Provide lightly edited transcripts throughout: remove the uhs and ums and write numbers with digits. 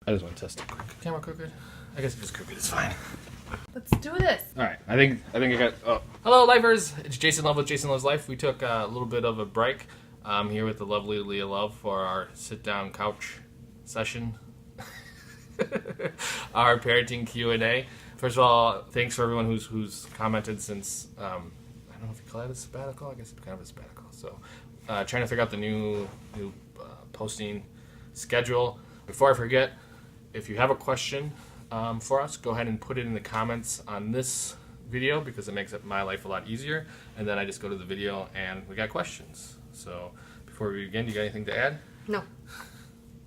I just want to test it quick. Camera crooked? I guess if it's crooked, it's fine. Let's do this. All right, I think I got. Oh, hello, lifers! It's Jason Love with Jason Loves Life. We took a little bit of a break. I'm here with the lovely Leah Love for our sit-down couch session, our parenting Q&A. First of all, thanks for everyone who's commented since. I don't know if you call it a sabbatical. I guess it's kind of a sabbatical. So, trying to figure out the new posting schedule. Before I forget, if you have a question for us, go ahead and put it in the comments on this video because it makes my life a lot easier. And then I just go to the video and we got questions. So before we begin, you got anything to add? No.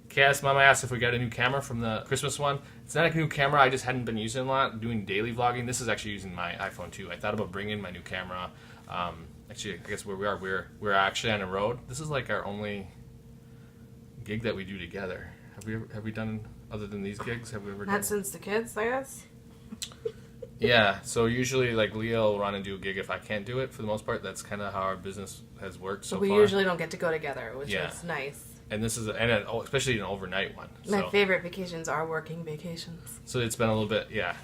Cass, Mama asked if we got a new camera from the Christmas one. It's not a new camera. I just hadn't been using it a lot, doing daily vlogging. This is actually using my iPhone too. I thought about bringing my new camera. Actually, I guess where we are, we're actually on a road. This is like our only gig that we do together. Have we done other than these gigs? Have we ever done? Not since the kids, I guess. Yeah, so usually like Leah will run and do a gig if I can't do it for the most part. That's kind of how our business has worked so far. We usually don't get to go together, which is nice. And this is especially an overnight one. My favorite vacations are working vacations. So it's been a little bit, yeah.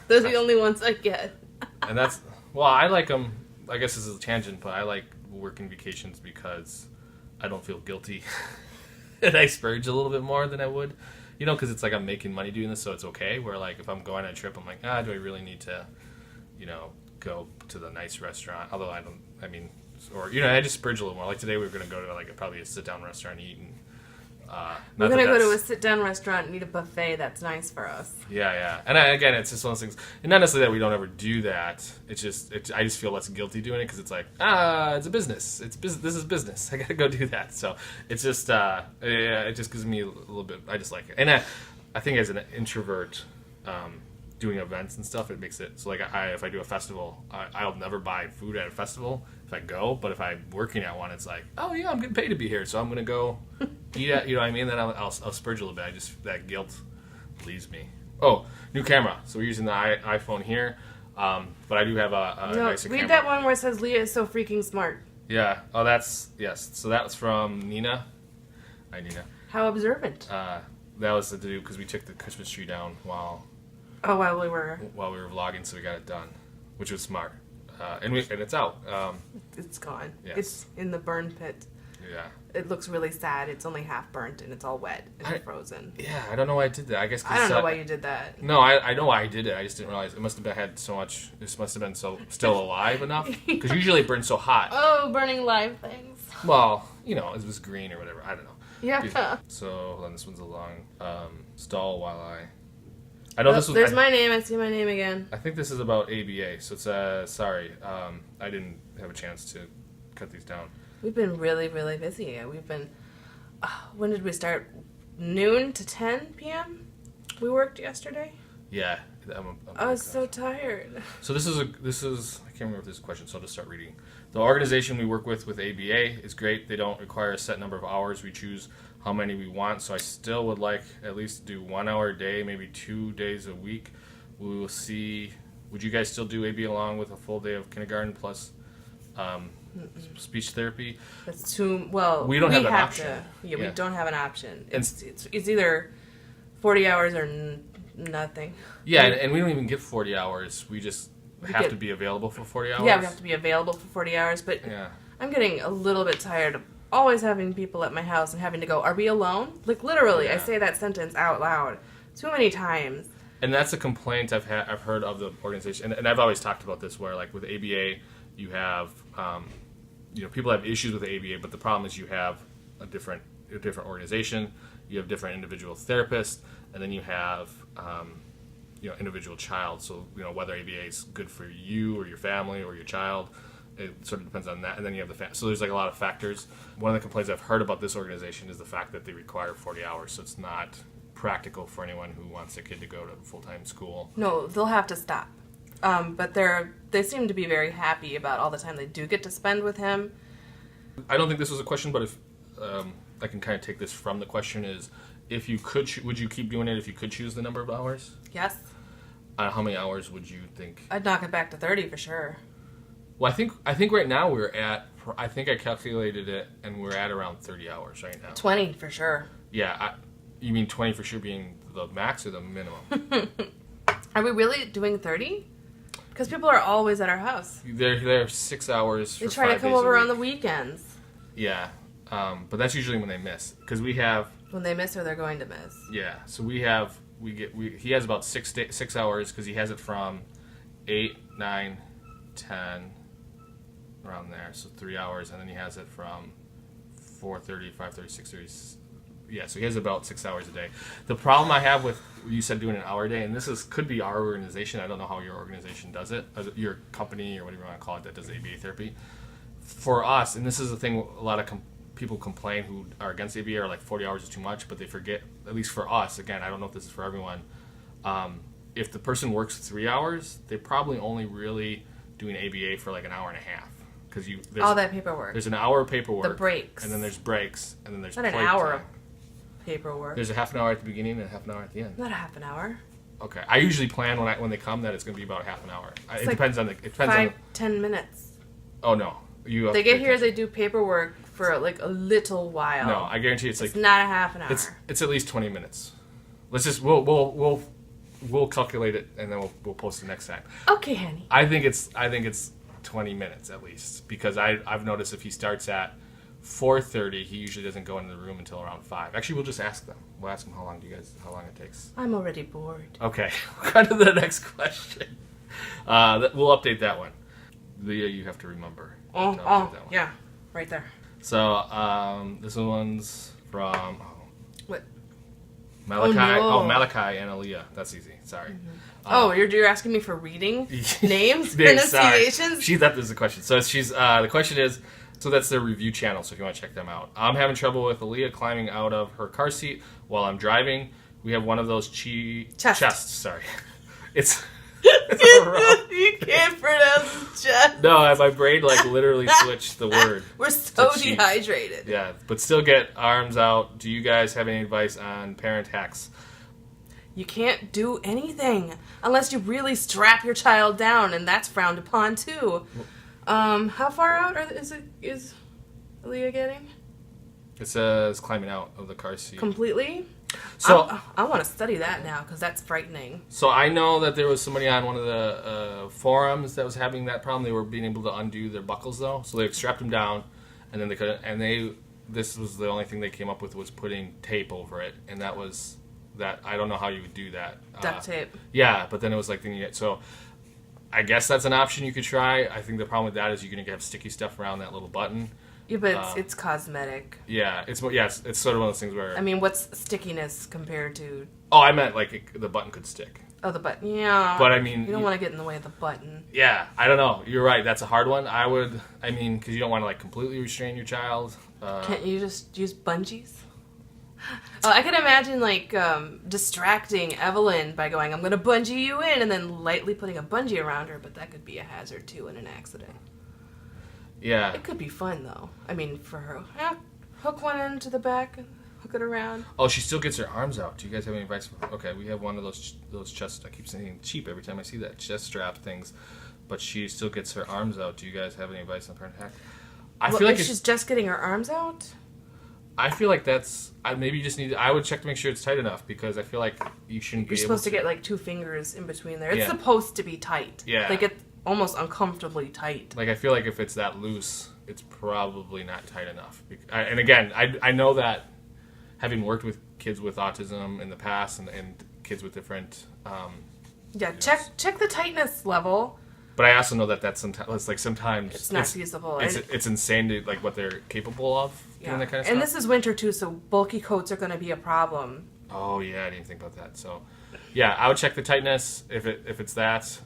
Those are the only ones I get. And that's, well, I like them, I guess this is a tangent, but I like working vacations because I don't feel guilty. And I spurge a little bit more than I would. You know, because it's like I'm making money doing this, so it's okay. Where, like, if I'm going on a trip, I'm like, do I really need to, go to the nice restaurant? Although I just spurge a little more. Like, today we were going to go to, like, probably a sit-down restaurant and eat. And, we're going to go to a sit-down restaurant and eat a buffet. That's nice for us. Yeah. And again, it's just one of those things. And not necessarily that we don't ever do that. It's just, I just feel less guilty doing it because it's like, it's a business. This is business. I got to go do that. So it's just, it just gives me a little bit, I just like it. And I think as an introvert, doing events and stuff, it makes it so like if I do a festival, I'll never buy food at a festival if I go, but if I'm working at one, it's like, oh yeah, I'm getting paid to be here, so I'm gonna go eat at, you know what I mean? Then I'll spurge a little bit. That guilt leaves me. Oh, new camera. So we're using the iPhone here, but I do have a nicer camera. Read that one where it says Leah is so freaking smart. Yeah. Oh, yes. So that was from Nina. Hi, Nina. How observant. That was to do because we took the Christmas tree down while we were vlogging, so we got it done, which was smart. And it's out. It's gone. Yes. It's in the burn pit. Yeah. It looks really sad. It's only half burnt and it's all wet and frozen. Yeah, I don't know why I did that. I guess I don't know why you did that. No, I know why I did it. I just didn't realize it must have had so much. This must have been still alive enough because usually it burns so hot. Oh, burning live things. Well, it was green or whatever. I don't know. Yeah. So hold on, this one's a long stall while I know this was. There's my name. I see my name again. I think this is about ABA. So it's sorry, I didn't have a chance to cut these down. We've been really, really busy. We've been. When did we start? Noon to 10 p.m. We worked yesterday. Yeah, I was so tired. So this is I can't remember if this is a question, so I'll just start reading. The organization we work with ABA is great. They don't require a set number of hours. We choose how many we want. So I still would like at least do 1 hour a day, maybe 2 days a week. We will see. Would you guys still do AB along with a full day of kindergarten plus speech therapy? That's too well. We don't have an option. We don't have an option. It's either 40 hours or nothing. Yeah, and we don't even get 40 hours. We just have to be available for 40 hours. Yeah, we have to be available for 40 hours. But I'm getting a little bit tired of always having people at my house and having to go, are we alone? Like, literally, I say that sentence out loud too many times. And that's a complaint I've heard of the organization. And I've always talked about this where, like, with ABA, you have, people have issues with the ABA, but the problem is you have a different organization, you have different individual therapists, and then you have, individual child. So, whether ABA is good for you or your family or your child, it sort of depends on that. And then you have so there's like a lot of factors. One of the complaints I've heard about this organization is the fact that they require 40 hours. So it's not practical for anyone who wants their kid to go to full-time school. No, they'll have to stop. But they seem to be very happy about all the time they do get to spend with him. I don't think this was a question, but if I can kind of take this from the question is, if you could, would you keep doing it if you could choose the number of hours? Yes. How many hours would you think? I'd knock it back to 30 for sure. Well, I think right now we're at, I think I calculated it, and we're at around 30 hours right now. 20 for sure. Yeah, You mean 20 for sure being the max or the minimum? Are we really doing 30? Because people are always at our house. They're 6 hours. They try to come over on the weekends. Yeah, but that's usually when they miss. Because we have when they miss or they're going to miss. Yeah, so he has about 6 hours because he has it from 8, 9, 10, around there. So 3 hours, and then he has it from 4:30, 5:30, 6:30. Yeah, so he has about 6 hours a day. The problem I have with, you said doing an hour a day, and could be our organization. I don't know how your organization does it, your company or whatever you want to call it that does ABA therapy. For us, and this is the thing, a lot of people complain who are against ABA are like 40 hours is too much, but they forget, at least for us, again, I don't know if this is for everyone, if the person works 3 hours, they're probably only really doing ABA for like an hour and a half. Because all that paperwork. There's an hour of paperwork. The breaks. And then there's breaks. And then there's not an hour of paperwork. There's a half an hour at the beginning and a half an hour at the end. Not a half an hour. Okay. I usually plan when they come that it's going to be about half an hour. It depends on the... 10 minutes. Oh, no. They get here, they do paperwork for like a little while. No, I guarantee it's not a half an hour. It's at least 20 minutes. Let's just we'll calculate it and then we'll post it next time. Okay, honey. I think it's 20 minutes at least, because I've noticed if he starts at 4:30, he usually doesn't go into the room until around 5. Actually, we'll just ask them. We'll ask them how long it takes. I'm already bored. Okay, we'll go to the next question. We'll update that one. Leah, you have to remember. Yeah, right there. So this one's from what? Malachi. No. Malachi and Aaliyah. That's easy. Sorry. Mm-hmm. You're asking me for reading names, pronunciations. She thought this was a question. So the question is, so that's their review channel. So if you want to check them out, I'm having trouble with Aaliyah climbing out of her car seat while I'm driving. We have one of those chests. Sorry, it's you can't pronounce chest. No, my brain literally switched the word. We're so dehydrated. Yeah, but still get arms out. Do you guys have any advice on parent hacks? You can't do anything unless you really strap your child down, and that's frowned upon too. How far out is Leah getting? It says climbing out of the car seat. Completely? So I want to study that now because that's frightening. So I know that there was somebody on one of the forums that was having that problem. They were being able to undo their buckles though, so they strapped them down, and then they couldn't. And this was the only thing they came up with was putting tape over it, and that was that. I don't know how you would do that. Duct tape. Yeah, but then it was like so. I guess that's an option you could try. I think the problem with that is you're going to have sticky stuff around that little button. Yeah, but it's cosmetic. Yeah, it's sort of one of those things where... I mean, what's stickiness compared to... Oh, I meant the button could stick. Oh, the button, yeah. But I mean... You don't want to get in the way of the button. Yeah, I don't know. You're right, that's a hard one. Because you don't want to completely restrain your child. Can't you just use bungees? Oh, I can imagine distracting Evelyn by going, I'm going to bungee you in, and then lightly putting a bungee around her, but that could be a hazard too in an accident. Yeah. It could be fun though. I mean, for her. Yeah, hook one end to the back and hook it around. Oh, she still gets her arms out. Do you guys have any advice? Okay, we have one of those chest, I keep saying cheap every time I see that, chest strap things, but she still gets her arms out. Do you guys have any advice on parent hack? I feel like she's just getting her arms out? I feel like maybe you just need. I would check to make sure it's tight enough because I feel like you shouldn't. You're supposed to get 2 fingers in between there. It's supposed to be tight. Yeah. It's almost uncomfortably tight. I feel like if it's that loose, it's probably not tight enough. And again, I know that having worked with kids with autism in the past and kids with different. Check the tightness level. But I also know that sometimes it's not feasible. It's insane to what they're capable of doing that kind of stuff. And this is winter too, so bulky coats are going to be a problem. Oh yeah, I didn't think about that. So, yeah, I would check the tightness if it's that.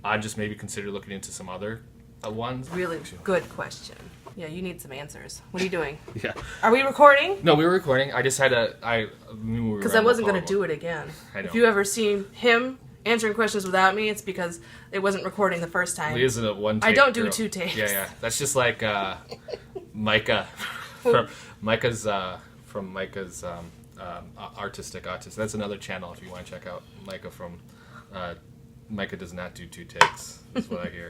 I'd just maybe consider looking into some other ones. Really good question. Yeah, you need some answers. What are you doing? Yeah. Are we recording? No, we were recording. I just had I knew we were. Because I wasn't going to do it again. I know. If you ever seen him answering questions without me, it's because it wasn't recording the first time. Leah's a one-take I don't do girl. 2 takes. Yeah. That's just like Micah from Micah's Artistic Autism. That's another channel if you want to check out Micah from. Micah does not do 2 takes. That's what I hear.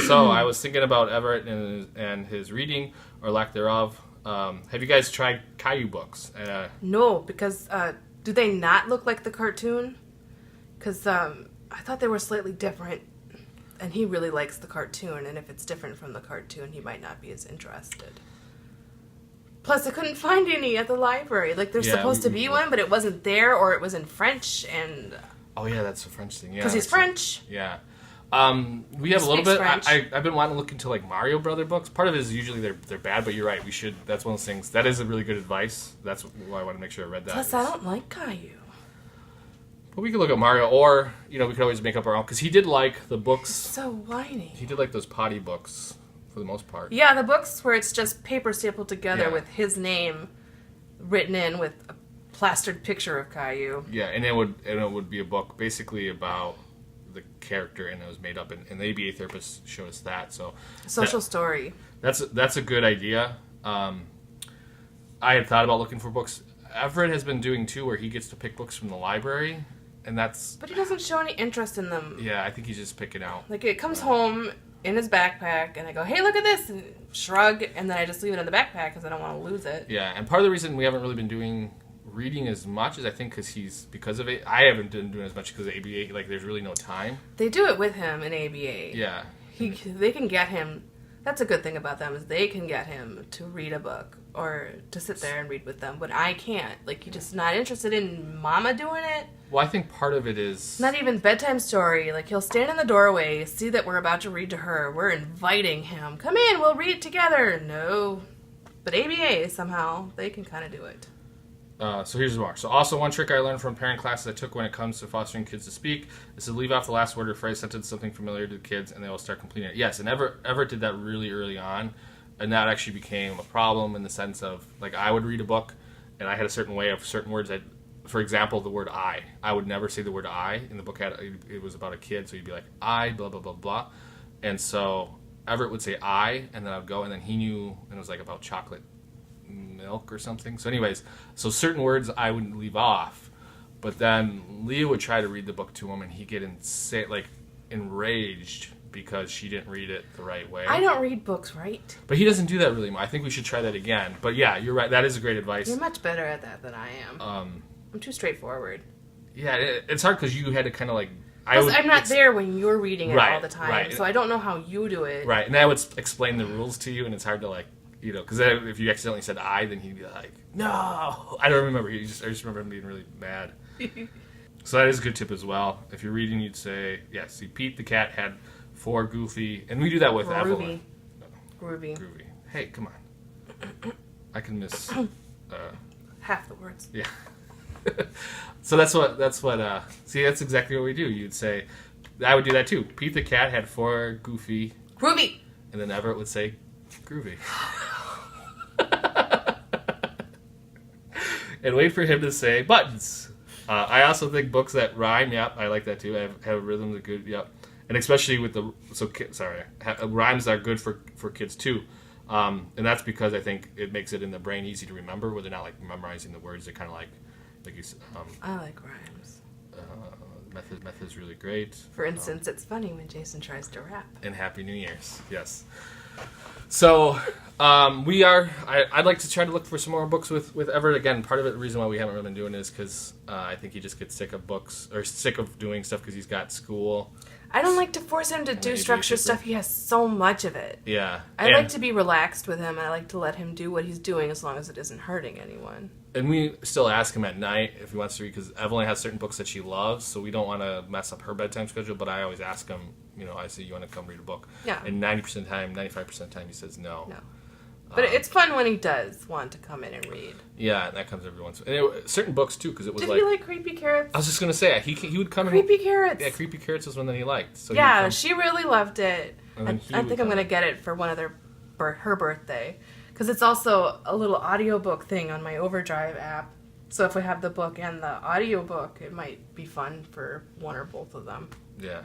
So I was thinking about Everett and his reading or lack thereof. Have you guys tried Caillou books? No, because do they not look like the cartoon? Because I thought they were slightly different, and he really likes the cartoon, and if it's different from the cartoon, he might not be as interested. Plus, I couldn't find any at the library. Like, there's supposed to be one, but it wasn't there, or it was in French, and... Oh, yeah, that's a French thing, yeah. Because he's French. Yeah. We have a little bit... I've been wanting to look into, like, Mario Brother books. Part of it is usually they're bad, but you're right. We should... That's one of those things. That is a really good advice. That's why I want to make sure I read that. Plus, I don't like Caillou. But we could look at Mario, or, we could always make up our own. Because he did like the books... He's so whiny. He did like those potty books, for the most part. Yeah, the books where it's just paper stapled together Yeah. with his name written in with a plastered picture of Caillou. Yeah, and it would be a book basically about the character, and it was made up, and the ABA therapist showed us that. So Social story. That's a good idea. I had thought about looking for books. Everett has been doing too, where he gets to pick books from the library, and that's... But he doesn't show any interest in them. Yeah, I think he's just picking out. Like, it comes home in his backpack, and I go, hey, look at this, and shrug, and then I just leave it in the backpack because I don't want to lose it. Yeah, and part of the reason we haven't really been doing reading as much is I think because of it. I haven't been doing as much because of ABA. Like, there's really no time. They do it with him in ABA. Yeah. They can get him... That's a good thing about them, is they can get him to read a book or to sit there and read with them, but I can't. Like, he's just not interested in mama doing it. Well, I think part of it is... Not even bedtime story. Like, he'll stand in the doorway, see that we're about to read to her. We're inviting him. Come in, we'll read together. No. But ABA, somehow, they can kind of do it. So here's more. So also one trick I learned from parent classes I took when it comes to fostering kids to speak is to leave off the last word or phrase, sentence, something familiar to the kids, and they will start completing it. Yes, and Everett did that really early on, and that actually became a problem in the sense of, like, I would read a book, and I had a certain way of certain words. For example, the word I would never say the word I. In the book, it was about a kid, so you'd be like, I, blah, blah, blah, blah. And so Everett would say I, and then I would go, and then he knew, and it was like about chocolate milk or something. So anyways, so certain words I would leave off, but then Leah would try to read the book to him, and he'd get enraged because she didn't read it the right way. I don't read books right. But he doesn't do that really much. I think we should try that again. But yeah, you're right. That is great advice. You're much better at that than I am. I'm too straightforward. Yeah, it's hard because you had to kind of like... I'm not there when you're reading it all the time, right. So I don't know how you do it. Right, and I would explain the rules to you, and it's hard to like... because if you accidentally said I, then he'd be like, no. I don't remember. I just remember him being really mad. So that is a good tip as well. If you're reading, you'd say, yes, see, Pete the cat had 4 Goofy. And we do that with Evelyn. Groovy. Hey, come on. I can miss... half the words. Yeah. So that's what, see, that's exactly what we do. You'd say, I would do that too. Pete the cat had 4 Goofy. Groovy. And then Everett would say, groovy. And wait for him to say buttons. I also think books that rhyme, yep, I like that too. Have rhythms are good, yep. And especially with rhymes are good for kids too. And that's because I think it makes it in the brain easy to remember, where they're not like memorizing the words. They're kind of like you said. I like rhymes. Method's really great. For instance, it's funny when Jason tries to rap. And Happy New Year's, yes. So I'd like to try to look for some more books with Everett. Again, part of it, the reason why we haven't really been doing it is because I think he just gets sick of books, or sick of doing stuff because he's got school. I don't like to force him to do structured stuff. He has so much of it. Yeah. I like to be relaxed with him, and I like to let him do what he's doing as long as it isn't hurting anyone. And we still ask him at night if he wants to read, because Evelyn has certain books that she loves, so we don't want to mess up her bedtime schedule, but I always ask him, I say, you want to come read a book? Yeah. And 90% of the time, 95% of the time, he says no. No. But it's fun when he does want to come in and read. Yeah, and that comes every once. And certain books too, because it was Did he like Creepy Carrots? I was just gonna say he would come. Creepy Carrots. Yeah, Creepy Carrots was one that he liked. So yeah, she really loved it. I think I'm gonna get it for one of her birthday, because it's also a little audiobook thing on my Overdrive app. So if we have the book and the audiobook, it might be fun for one or both of them. Yeah.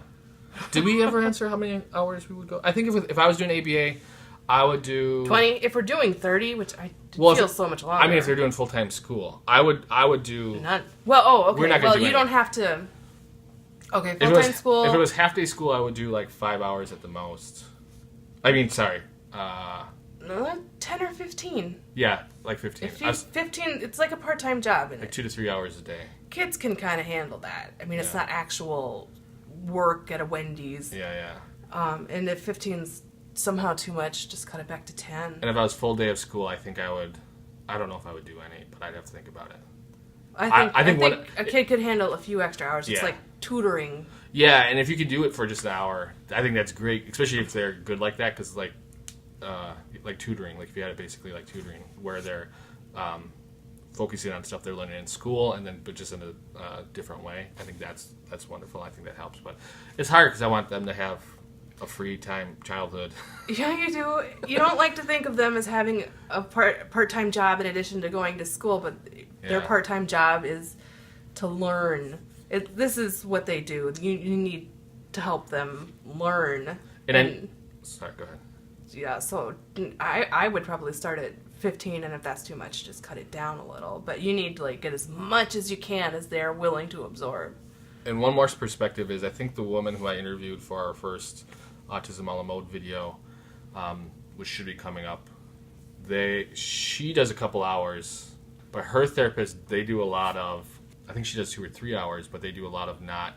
Did we ever answer how many hours we would go? I think if I was doing ABA, I would do 20. If we're doing 30, which feels so much longer. I mean, if they're doing full-time school, I would do none. Well, okay. We're not gonna do you don't have to. Okay, full-time full-time school. If it was half-day school, I would do like 5 hours at the most. I mean, sorry. 10 or 15. Yeah, like 15. If 15, it's like a part-time job. Like 2 to 3 hours a day. Kids can kind of handle that. I mean, it's Yeah. not actual work at a Wendy's. Yeah. And if 15's somehow too much, just cut it back to 10. And if I was full day of school, I think I would. I don't know if I would do any, but I'd have to think about it. I think a kid could handle a few extra hours. It's Yeah. like tutoring. Yeah, and if you could do it for just an hour, I think that's great, especially if they're good like that, because like tutoring, like if you had it basically like tutoring, where they're focusing on stuff they're learning in school, and then but just in a different way. I think that's wonderful. I think that helps, but it's hard because I want them to have a free time childhood. Yeah, you do. You don't like to think of them as having a part-time job in addition to going to school, but their part-time job is to learn. This is what they do. You need to help them learn. Sorry, go ahead. Yeah, so I would probably start at 15, and if that's too much, just cut it down a little. But you need to like get as much as you can as they're willing to absorb. And one more perspective is I think the woman who I interviewed for our first Autism a la mode video, which should be coming up, she does a couple hours, but her therapist, they do a lot of, I think she does 2 or 3 hours, but they do a lot of not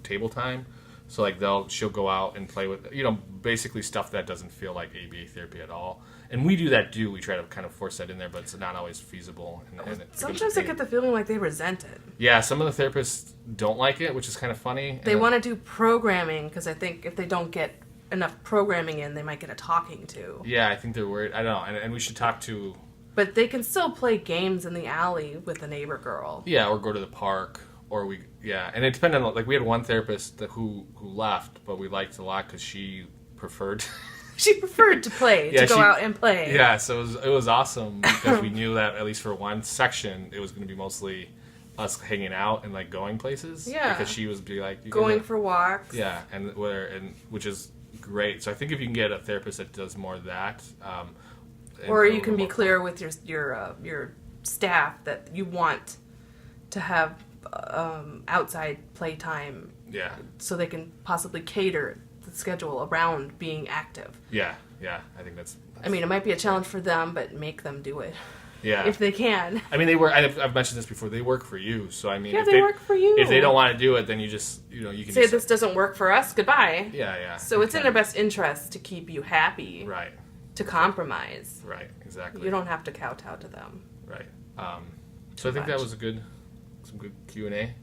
table time. So like she'll go out and play with, basically stuff that doesn't feel like ABA therapy at all. And we do that too. We try to kind of force that in there, but it's not always feasible. And sometimes I get the feeling like they resent it. Yeah, some of the therapists don't like it, which is kind of funny. They want to do programming because I think if they don't get enough programming in, they might get a talking to. Yeah, I think they're worried. I don't know, and we should talk to... But they can still play games in the alley with a neighbor girl. Yeah, or go to the park, and it depended on, like, we had one therapist who left, but we liked a lot because she preferred... She preferred to play, to go out and play. Yeah, so it was awesome because we knew that at least for one section, it was going to be mostly us hanging out and like going places. Yeah, because she was like going for walks. Yeah, and which is great. So I think if you can get a therapist that does more of that, or you can be clear with your staff that you want to have outside playtime. Yeah, so they can possibly cater the schedule around being active. Yeah, I think that's... I mean, it might be a challenge for them, but make them do it. Yeah, if they can. I mean, they work. I've mentioned this before. They work for you, so I mean, if they work for you. If they don't want to do it, then you just you can say this doesn't work for us. Goodbye. Yeah. So it's in their best interest to keep you happy. Right. To compromise. Right. Exactly. You don't have to kowtow to them. Right. So I think that was some good Q&A.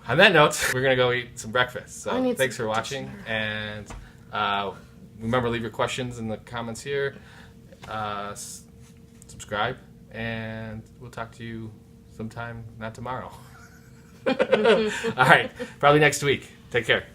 On that note, we're going to go eat some breakfast. So thanks for watching. And remember, leave your questions in the comments here. Subscribe. And we'll talk to you sometime, not tomorrow. All right. Probably next week. Take care.